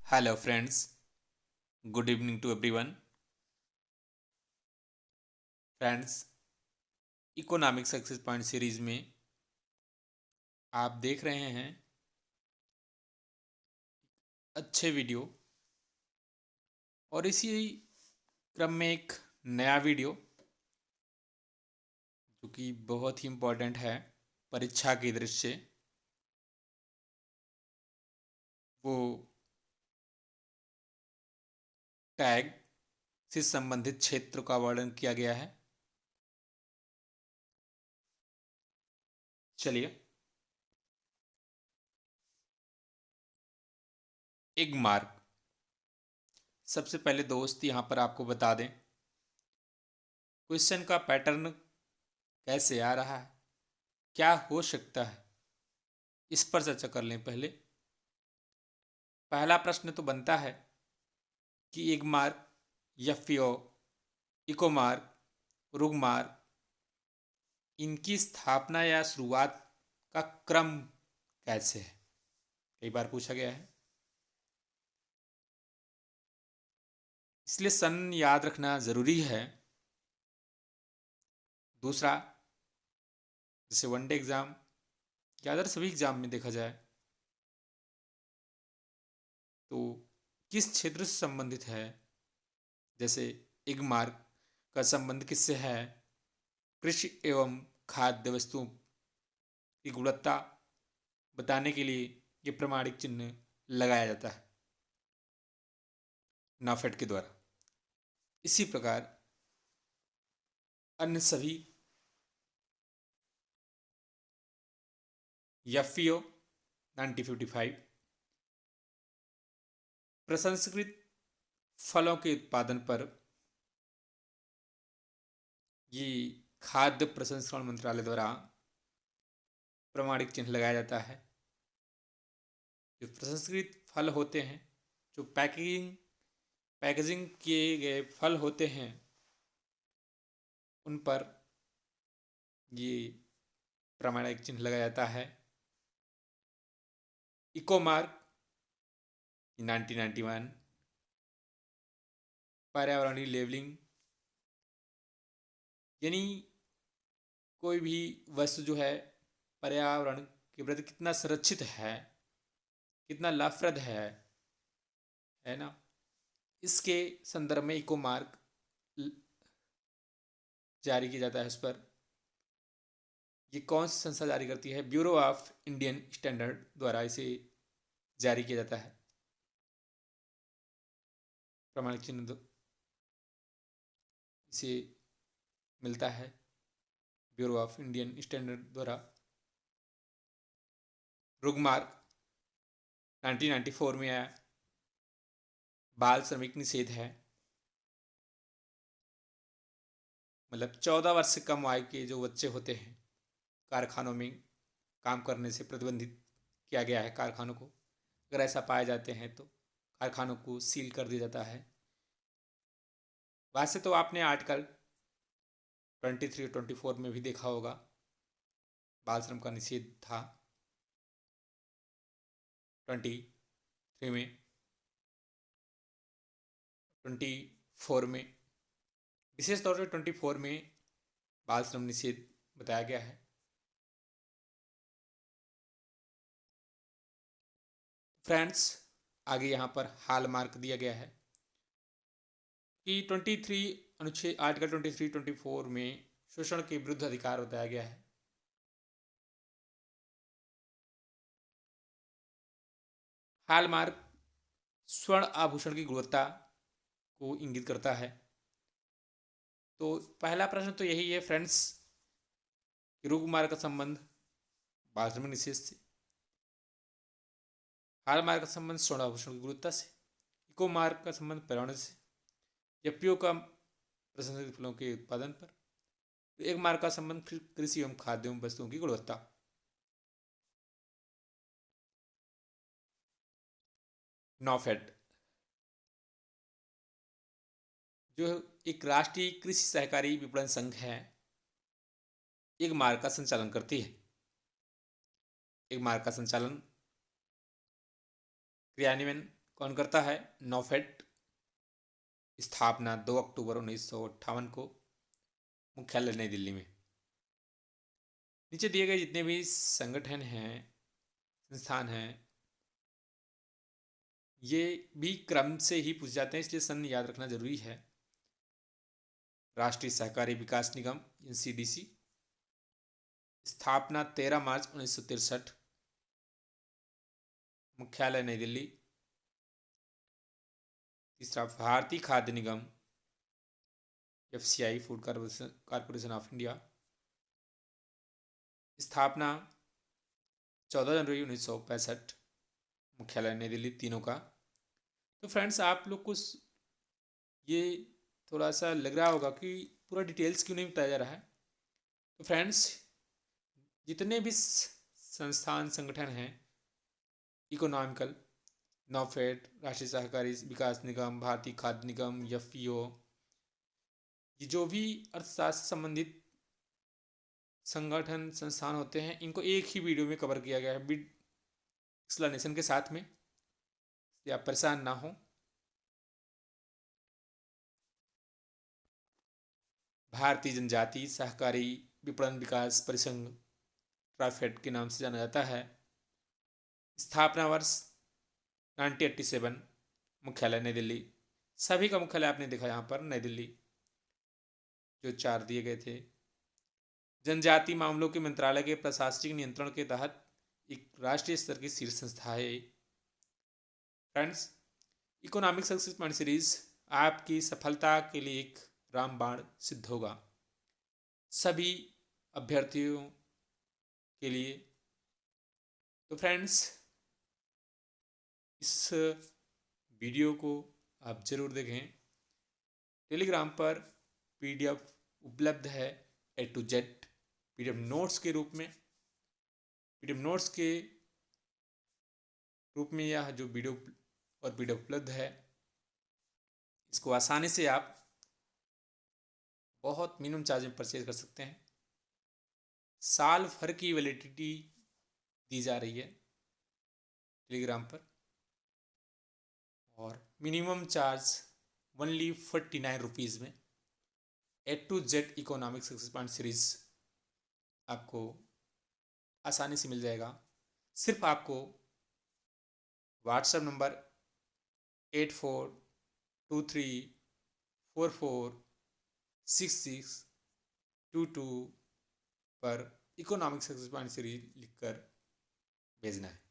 Hello, friends. Good evening to everyone. Friends, economic success point series में आप देख रहे हैं अच्छे वीडियो और इसी क्रम में एक नया वीडियो जो कि बहुत ही इम्पोर्टेंट है परीक्षा की दृष्टि से। वो टैग से संबंधित क्षेत्र का वर्णन किया गया है। चलिए, एक मार्क। सबसे पहले दोस्त यहाँ पर आपको बता दें क्वेश्चन का पैटर्न कैसे आ रहा है, क्या हो सकता है, इस पर चर्चा कर लें। पहला प्रश्न तो बनता है कि एक mark, FPO, eco mark, rug mark, इनकी स्थापना या शुरुआत का क्रम कैसे है, कई बार पूछा गया है, इसलिए सन याद रखना जरूरी है। दूसरा, जैसे वनडे एग्जाम या अदर सभी एग्जाम में देखा जाए तो किस क्षेत्र से संबंधित है। जैसे एक मार्क का संबंध किससे है? कृषि एवं खाद्य वस्तुओं की गुणवत्ता बताने के लिए ये प्रमाणिक चिन्ह लगाया जाता है नाफेड के द्वारा। इसी प्रकार अन्य सभी एफपीओ 1955 प्रसंस्कृत फलों के उत्पादन पर ये खाद्य प्रसंस्करण मंत्रालय द्वारा प्रमाणिक चिन्ह लगाया जाता है। जो प्रसंस्कृत फल होते हैं, जो पैकेजिंग किए गए फल होते हैं, उन पर ये प्रमाणिक चिन्ह लगाया जाता है। इको मार्क 1991 पर्यावरणीय लेबलिंग, यानी कोई भी वस्तु जो है पर्यावरण के प्रति कितना सुरक्षित है, कितना लाभप्रद है ना, इसके संदर्भ में इको मार्क जारी किया जाता है। उस पर ये कौन सी संस्था जारी करती है? ब्यूरो ऑफ इंडियन स्टैंडर्ड द्वारा इसे जारी किया जाता है। प्रमाणिक चिन्ह इसे मिलता है ब्यूरो ऑफ इंडियन स्टैंडर्ड द्वारा। रुग मार्क 1994 में आया। बाल श्रमिक निषेध है, मतलब 14 वर्ष से कम आयु के जो बच्चे होते हैं कारखानों में काम करने से प्रतिबंधित किया गया है। कारखानों को अगर ऐसा पाए जाते हैं तो कारखानों को सील कर दिया जाता है। वैसे तो आपने आर्टिकल 23 और 24 में भी देखा होगा, बाल श्रम का निषेध था 23 में। 24 में, विशेष तौर से 24 में बाल श्रम निषेध बताया गया है। फ्रेंड्स, आगे यहाँ पर हाल मार्क दिया गया है कि 23 अनुच्छेद आर्टिकल 23, 24 में शोषण के विरुद्ध अधिकार बताया गया है। हाल मार्क स्वर्ण आभूषण की गुणवत्ता को इंगित करता है। तो पहला प्रश्न तो यही है फ्रेंड्स, रुग मार्क का संबंध बाल श्रम निषेध से, हाल मार्क का संबंध स्वर्ण आभूषण की गुणवत्ता से, इको मार्क का संबंध पर्यावरण से, एफपीओ का प्रसंस्कृत फलों के उत्पादन पर, एक मार्क का संबंध कृषि एवं खाद्य एवं वस्तुओं की गुणवत्ता। नॉफेड जो एक राष्ट्रीय कृषि सहकारी विपणन संघ है, एक मार्क का संचालन करती है। एक मार्क का संचालन क्रियान्वयन कौन करता है? नॉफेड। स्थापना 2 अक्टूबर 1958 को, मुख्यालय नई दिल्ली में। नीचे दिए गए जितने भी संगठन हैं, संस्थान हैं, ये भी क्रम से ही पूछ जाते हैं, इसलिए सन याद रखना जरूरी है। राष्ट्रीय सहकारी विकास निगम NCDC, स्थापना 13 मार्च 1963, मुख्यालय नई दिल्ली। तीसरा भारतीय खाद्य निगम FCI, food corporation of India, स्थापना 14 जनवरी 1965, मुख्यालय नई दिल्ली। तीनों का तो फ्रेंड्स आप लोग को ये थोड़ा सा लग रहा होगा कि पूरा डिटेल्स क्यों नहीं बताया जा रहा है। तो फ्रेंड्स जितने भी संस्थान संगठन हैं, इकोनॉमिकल, नॉफेड, राष्ट्रीय सहकारी विकास निगम, भारतीय खाद्य निगम, FPO, ये जो भी अर्थशास्त्र से संबंधित संगठन संस्थान होते हैं, इनको एक ही वीडियो में कवर किया गया है विद एक्सप्लेनेशन के साथ में, इसलिए आप परेशान ना हो। भारतीय जनजाति सहकारी विपणन विकास परिसंघ, ट्राइफेड के नाम से जाना जाता है। स्थापना वर्ष 1987, मुख्यालय नई दिल्ली। सभी का मुख्यालय आपने देखा यहाँ पर नई दिल्ली, जो 4 दिए गए थे। जनजाति मामलों के मंत्रालय के प्रशासनिक नियंत्रण के तहत एक राष्ट्रीय स्तर की शीर्ष संस्था है। Friends, economic success point series आपकी सफलता के लिए एक रामबाण सिद्ध होगा, सभी अभ्यर्थियों के लिए। तो फ्रेंड्स, इस वीडियो को आप ज़रूर देखें। टेलीग्राम पर PDF उपलब्ध है A to Z, PDF notes के रूप में। PDF नोट्स के रूप में यह जो वीडियो और PDF उपलब्ध है, इसको आसानी से आप बहुत मिनिमम चार्ज में परचेज कर सकते हैं। साल भर की वैलिडिटी दी जा रही है टेलीग्राम पर, और मिनिमम चार्ज ओनली 49 रुपीज़ में A to Z economic success point series आपको आसानी से मिल जाएगा। सिर्फ आपको व्हाट्सएप नंबर 8423446622 पर इकोनॉमिक सक्सेस पॉइंट सीरीज लिखकर भेजना है।